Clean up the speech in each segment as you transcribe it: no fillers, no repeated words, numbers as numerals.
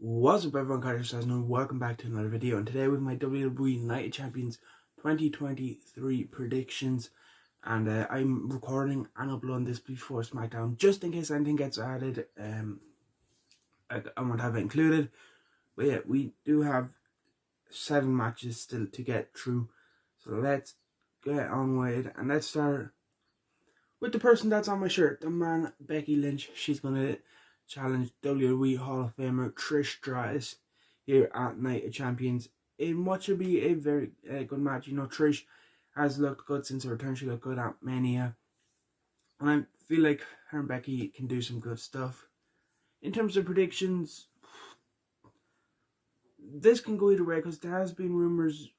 What's up everyone, Carter says no, welcome back to another video, and today with my WWE Night of Champions 2023 predictions. And I'm recording and uploading this before SmackDown just in case anything gets added. I won't have it included, but yeah, we do have 7 matches still to get through, so let's get on with it. And let's start with the person that's on my shirt, the man Becky Lynch. She's gonna challenge WWE Hall of Famer Trish Stratus here at Night of Champions in what should be a very good match. You know, Trish has looked good since her return. She looked good at Mania, and I feel like her and Becky can do some good stuff. In terms of predictions, this can go either way because there has been rumours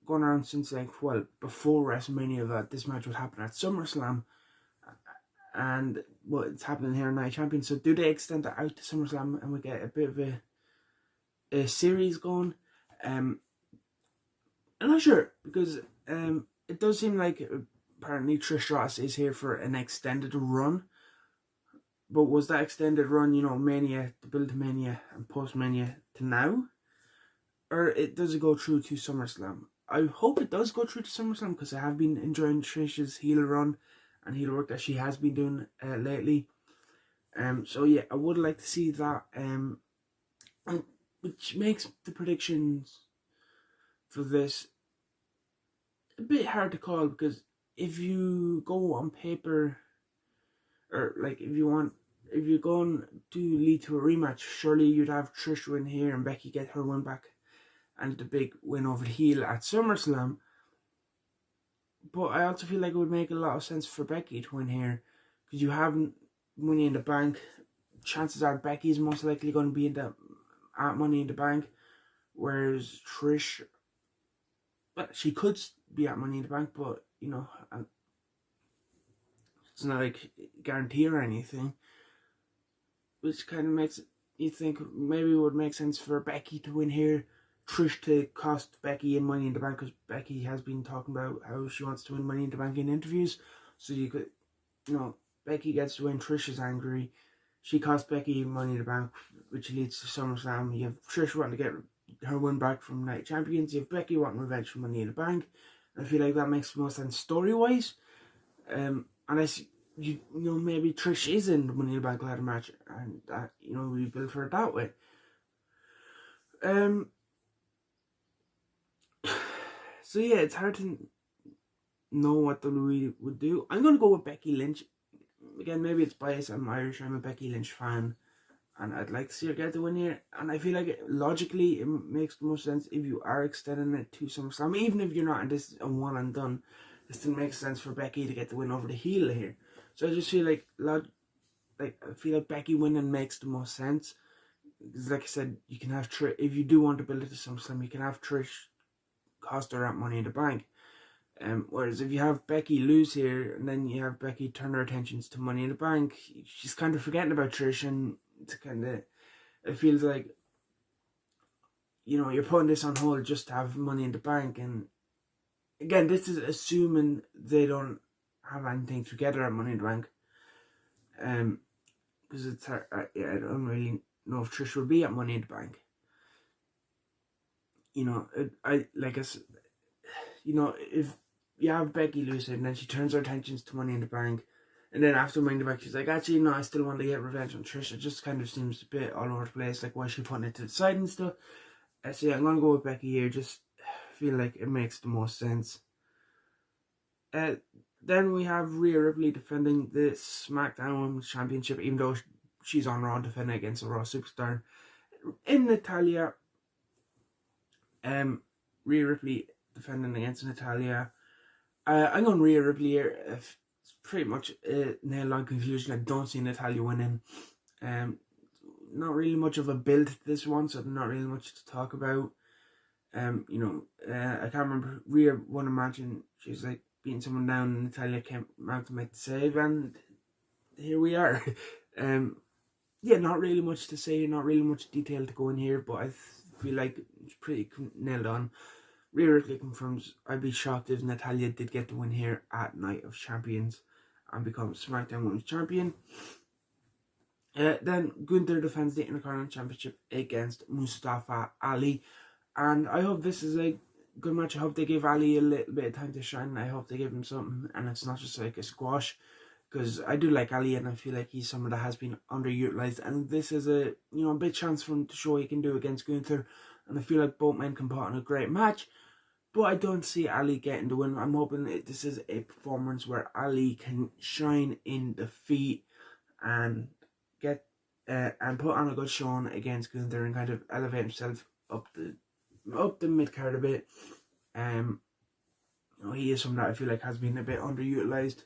going around since before WrestleMania that this match would happen at SummerSlam. And it's happening here in Night of Champions. So do they extend that out to SummerSlam and we get a bit of a series going? I'm not sure, because it does seem like apparently Trish Stratus is here for an extended run. But was that extended run, you know, Mania, the build to Mania and post Mania to now? Or does it go through to SummerSlam? I hope it does go through to SummerSlam, because I have been enjoying Trish's heel run and heel work that she has been doing lately. So yeah, I would like to see that. Which makes the predictions for this a bit hard to call, because if you go on paper, or like if you're going to lead to a rematch, surely you'd have Trish win here and Becky get her win back and the big win over the heel at SummerSlam. But I also feel like it would make a lot of sense for Becky to win here, because you have Money in the Bank. Chances are Becky is most likely going to be at Money in the Bank, whereas Trish, but she could be at Money in the Bank, but you know, it's not like guarantee or anything, which kind of makes you think maybe it would make sense for Becky to win here, Trish to cost Becky in Money in the Bank, because Becky has been talking about how she wants to win Money in the Bank in interviews. So you could, you know, Becky gets to win, Trish is angry, she costs Becky Money in the Bank, which leads to SummerSlam. You have Trish wanting to get her win back from Night of Champions, you have Becky wanting revenge for Money in the Bank. I feel like that makes more sense story-wise. Unless, you know, maybe Trish is in the Money in the Bank ladder match, and that, you know, we build for it that way. So yeah, it's hard to know what WWE would do. I'm going to go with Becky Lynch. Again, maybe it's biased. I'm Irish. I'm a Becky Lynch fan, and I'd like to see her get the win here. And I feel like logically it makes the most sense if you are extending it to SummerSlam. Even if you're not, and this is a one and done, it still makes sense for Becky to get the win over the heel here. So I just feel like I feel like Becky winning makes the most sense. Because like I said, you can have Trish, if you do want to build it to SummerSlam, you can have Trish cost her at Money in the Bank. Whereas if you have Becky lose here and then you have Becky turn her attentions to Money in the Bank, she's kind of forgetting about Trish, and it's kind of, it feels like, you know, you're putting this on hold just to have Money in the Bank. And again, this is assuming they don't have anything together at Money in the Bank. Because it's hard, I don't really know if Trish will be at Money in the Bank. You know, you know, if you have Becky lose it and then she turns her attentions to Money in the Bank, and then after Money in the Bank she's like, actually no, I still want to get revenge on Trish. It just kind of seems a bit all over the place, like why is she putting it to the side and stuff. So yeah, I'm going to go with Becky here, just feel like it makes the most sense. Then we have Rhea Ripley defending the SmackDown Women's Championship, even though she's on Raw defending against a Raw superstar in Natalya. Rhea Ripley defending against Natalya. I'm going Rhea Ripley here. It's pretty much a nailed-on conclusion. I don't see Natalya winning. Not really much of a build to this one, so not really much to talk about. You know, I can't remember. Rhea won a match and she was like beating someone down, and Natalya came out to make the save, and here we are. Yeah, not really much to say, not really much detail to go in here, but I feel like it's pretty nailed on. Rhea Ripley confirms, I'd be shocked if Natalya did get the win here at Night of Champions and become SmackDown Women's Champion. Then Gunther defends the Intercontinental Championship against Mustafa Ali. And I hope this is a good match. I hope they give Ali a little bit of time to shine. I hope they give him something and it's not just like a squash. Because I do like Ali and I feel like he's someone that has been underutilized. And this is a big chance for him to show what he can do against Gunther. And I feel like both men can put on a great match. But I don't see Ali getting the win. I'm hoping this is a performance where Ali can shine in defeat and get and put on a good showing against Gunther and kind of elevate himself up the mid card a bit. He is someone that I feel like has been a bit underutilized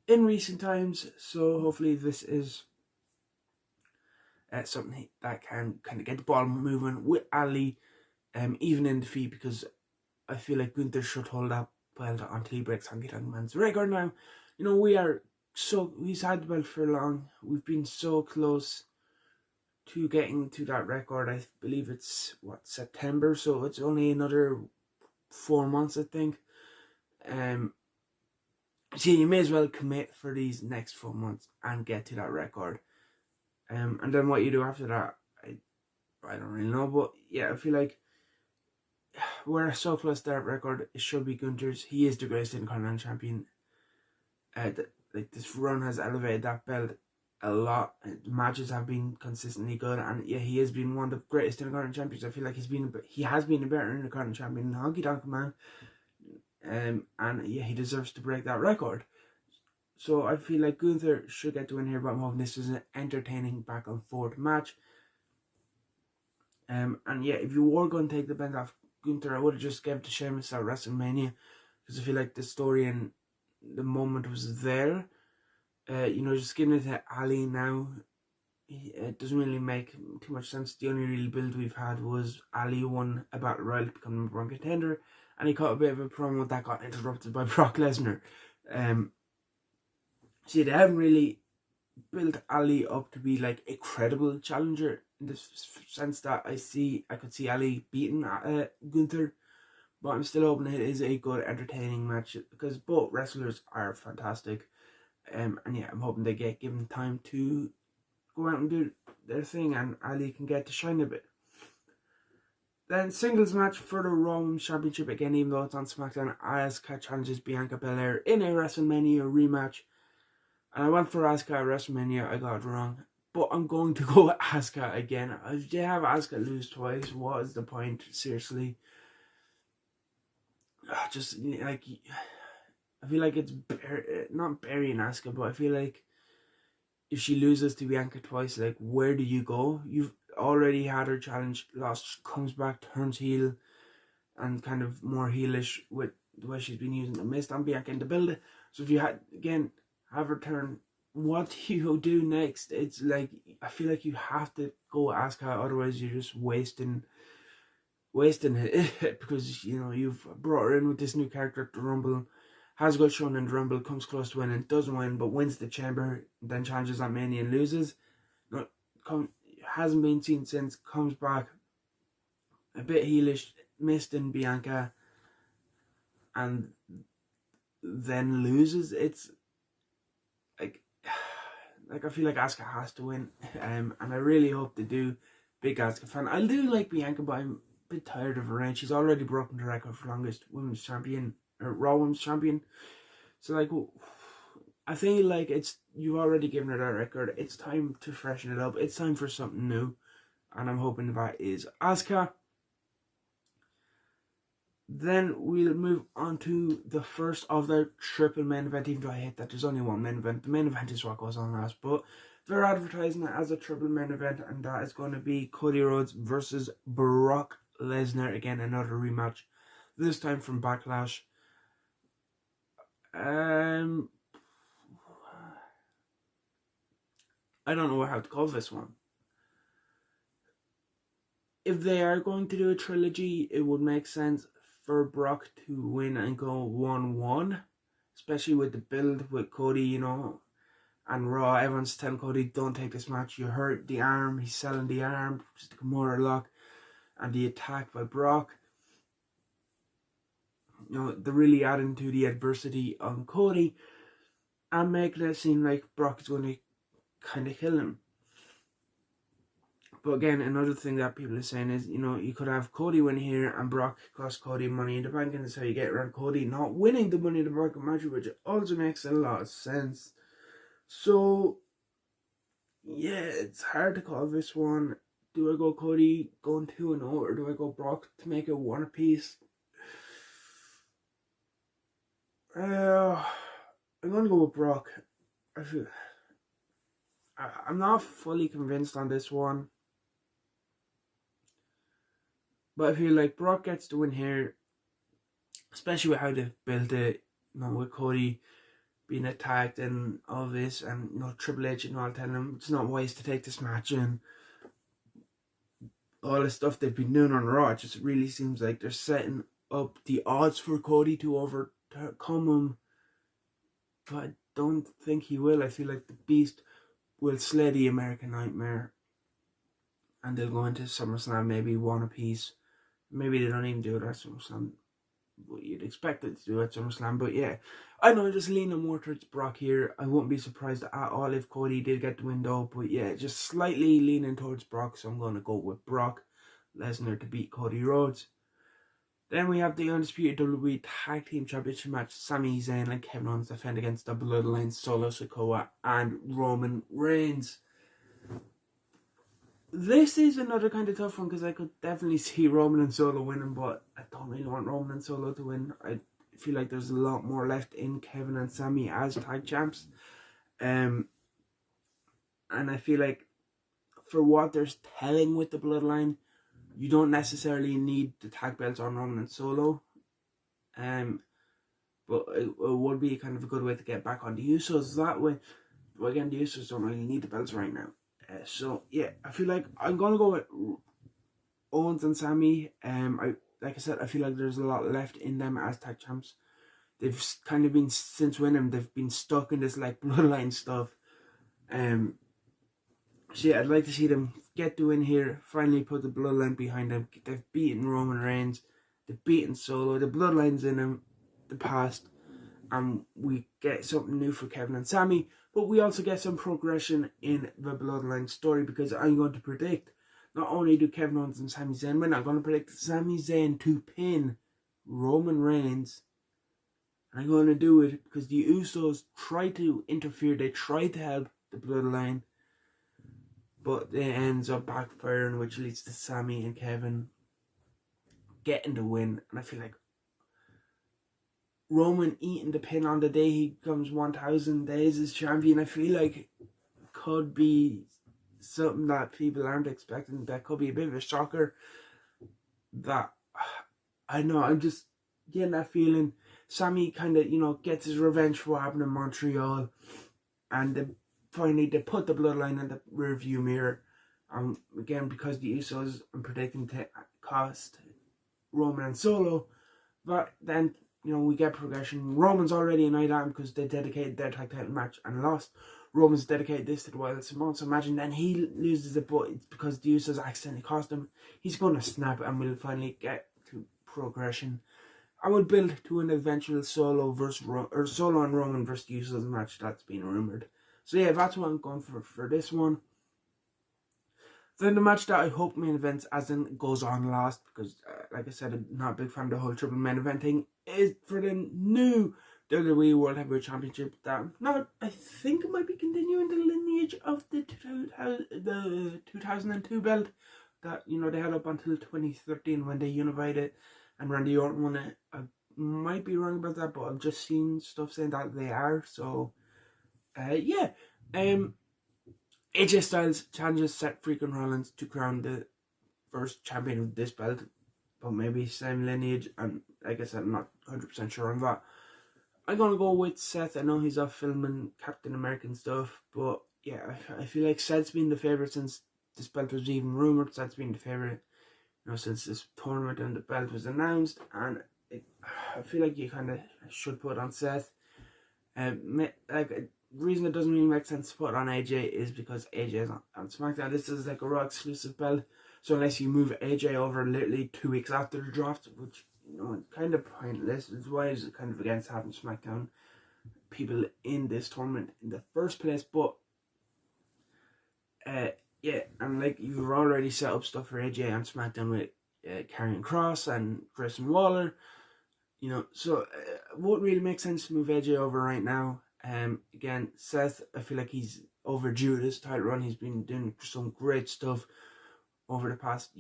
in recent times. So hopefully this is something that can kind of get the ball moving with Ali, even in defeat, because I feel like Gunther should hold that belt until he breaks Honky Tonk Man's record now. He's had the belt for long. We've been so close to getting to that record. I believe it's, September, so it's only another 4 months, I think. So you may as well commit for these next 4 months and get to that record. And then what you do after that, I don't really know. But yeah, I feel like we're so close to that record. It should be Gunther's. He is the greatest Intercontinental Champion. This run has elevated that belt a lot. The matches have been consistently good, and yeah, he has been one of the greatest Intercontinental Champions. I feel like he has been a better Intercontinental Champion than Honky Tonk Man. And yeah, he deserves to break that record. So I feel like Gunther should get the win here, but I'm hoping this is an entertaining back and forth match. And yeah, if you were going to take the belt off Gunther, I would have just given it to Sheamus at WrestleMania, because I feel like the story and the moment was there. Just giving it to Ali now, it doesn't really make too much sense. The only real build we've had was Ali won a Battle Royal to become number one contender, and he cut a bit of a promo that got interrupted by Brock Lesnar. See, they haven't really built Ali up to be like a credible challenger, in the sense that I could see Ali beating Gunther, but I'm still hoping it is a good, entertaining match, because both wrestlers are fantastic. And yeah, I'm hoping they get given time to go out and do their thing, and Ali can get to shine a bit. Then singles match for the Raw Women's Championship again, even though it's on SmackDown. Asuka challenges Bianca Belair in a WrestleMania rematch. And I went for Asuka at WrestleMania, I got it wrong. But I'm going to go with Asuka again. If they have Asuka lose twice, what is the point? Seriously. Just, like, I feel like it's not burying Asuka, but I feel like if she loses to Bianca twice, like, where do you go? You've already had her challenge, lost, comes back, turns heel, and kind of more heelish with the way she's been using the mist on Bianca in the build. So if you have her turn, what do you do next? It's like, I feel like you have to go Asuka, otherwise you're just wasting it, because you've brought her in with this new character at the Rumble, has got shown in the Rumble, comes close to winning, doesn't win, but wins the Chamber, then challenges at Mania and loses. Hasn't been seen since, comes back a bit heelish, missed in Bianca, and then loses. It's like I feel like Asuka has to win, and I really hope they do. Big Asuka fan. I do like Bianca, but I'm a bit tired of her reign. She's already broken the record for longest women's champion, or Raw Women's Champion. So like, I feel like you've already given her that record. It's time to freshen it up. It's time for something new, and I'm hoping that is Asuka. Then we'll move on to the first of the triple main event, even though I hate that there's only one main event. The main event is what goes on last, but they're advertising it as a triple main event, and that is going to be Cody Rhodes versus Brock Lesnar. Again, another rematch, this time from Backlash. I don't know how to call this one. If they are going to do a trilogy, it would make sense for Brock to win and go 1-1, especially with the build with Cody, and Raw. Everyone's telling Cody, don't take this match, you hurt the arm. He's selling the arm, just the Kimura lock, and the attack by Brock. They're really adding to the adversity on Cody and making it seem like Brock is going to kind of kill him. But again, another thing that people are saying is, you know, you could have Cody win here and Brock cost Cody Money in the Bank, and that's how you get around Cody not winning the Money in the Bank match, which also makes a lot of sense. So, yeah, it's hard to call this one. Do I go Cody going 2-0, or do I go Brock to make it one apiece? I'm going to go with Brock. I'm not fully convinced on this one, but I feel like Brock gets the win here, especially with how they've built it, you know, with Cody being attacked and all this, and you know, Triple H and all telling him it's not wise to take this match, and all the stuff they've been doing on Raw. It just really seems like they're setting up the odds for Cody to overcome him, but I don't think he will. I feel like the Beast will slay the American Nightmare, and they'll go into SummerSlam maybe one apiece. Maybe they don't even do it at SummerSlam. What you'd expect it to do at SummerSlam, but yeah, I know I'm just leaning more towards Brock here. I wouldn't be surprised at all if Cody did get the win though, but yeah, just slightly leaning towards Brock, so I'm going to go with Brock Lesnar to beat Cody Rhodes. Then we have the undisputed WWE Tag Team Championship match. Sami Zayn and Kevin Owens defend against the Bloodline, Solo Sikoa and Roman Reigns. This is another kind of tough one because I could definitely see Roman and Solo winning, but I don't really want Roman and Solo to win. I feel like there's a lot more left in Kevin and Sami as tag champs. And I feel like for what they're telling with the Bloodline, you don't necessarily need the tag belts on Roman and Solo. But it would be kind of a good way to get back on the Usos that way. But again, the Usos don't really need the belts right now. So yeah, I feel like I'm gonna go with Owens and Sami. Like I said, I feel like there's a lot left in them as tag champs. They've kind of been, since winning, they've been stuck in this like bloodline stuff. So yeah, I'd like to see them get the win here. Finally, put the bloodline behind them. They've beaten Roman Reigns. They've beaten Solo. The bloodline's in them, the past, and we get something new for Kevin and Sami. But we also get some progression in the Bloodline story, because I'm going to predict not only do Kevin Owens and Sami Zayn win, I'm going to predict Sami Zayn to pin Roman Reigns. And I'm going to do it because the Usos try to interfere, they try to help the Bloodline, but it ends up backfiring, which leads to Sami and Kevin getting the win. And I feel like Roman eating the pin on the day he becomes 1,000 days as champion, I feel like could be something that people aren't expecting. That could be a bit of a shocker. That, I know, I'm just getting that feeling. Sami kind of, you know, gets his revenge for what happened in Montreal, and finally they put the Bloodline in the rearview mirror. Again, because the Usos, I'm predicting to cost Roman and Solo, but then, you know, we get progression. Roman's already a night out because they dedicated their tag title match and lost. Roman's dedicated this to the Wild Simone, so imagine then he loses it, but it's because the Usos accidentally cost him. He's going to snap and we'll finally get to progression. I would build to an eventual Solo and Roman versus the Usos match that's been rumoured. So yeah, that's what I'm going for this one. Then the match that I hope main events as in goes on last, because like I said, I'm not a big fan of the whole triple main event thing, is for the new WWE World Heavyweight Championship that I think it might be continuing the lineage of the 2002 belt that, you know, they had up until 2013 when they unified it and Randy Orton won it. I might be wrong about that, but I've just seen stuff saying that they are. So yeah. AJ Styles challenges Seth freaking Rollins to crown the first champion of this belt, but maybe same lineage, and like I said, I'm not 100% sure on that. I'm gonna go with Seth. I know he's off filming Captain American stuff, but yeah, I feel like Seth's been the favourite since this belt was even rumoured. Seth's been the favourite, you know, since this tournament and the belt was announced, and I feel like you kind of should put on Seth. The reason it doesn't really make sense to put on AJ is because AJ is on SmackDown. This is like a Raw exclusive belt, so unless you move AJ over literally 2 weeks after the draft, which, you know, it's kind of pointless. It's why it's kind of against having SmackDown people in this tournament in the first place. But yeah, and like you've already set up stuff for AJ on SmackDown with Karrion Kross and Grayson Waller. You know, so what really makes sense to move AJ over right now? Again, Seth, I feel like he's overdue this title run. He's been doing some great stuff over the past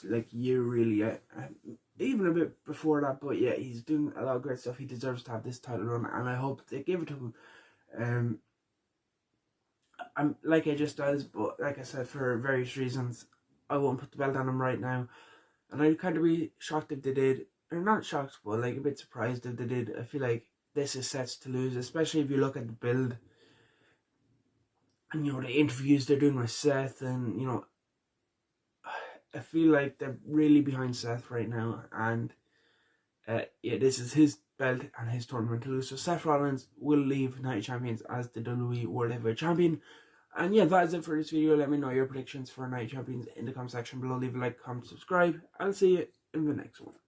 like year, really. Even a bit before that, but yeah, he's doing a lot of great stuff. He deserves to have this title run, and I hope they give it to him. I'm like AJ Styles, but like I said, for various reasons, I won't put the belt on him right now. And I'd kind of be shocked if they did. Or not shocked, but like a bit surprised if they did. I feel like this is sets to lose, especially if you look at the build. And, you know, the interviews they're doing with Seth. And, you know, I feel like they're really behind Seth right now. And, yeah, this is his belt and his tournament to lose. So Seth Rollins will leave Night of Champions as the WWE World Heavyweight Champion. And yeah, that is it for this video. Let me know your predictions for Night of Champions in the comment section below. Leave a like, comment, subscribe. I'll see you in the next one.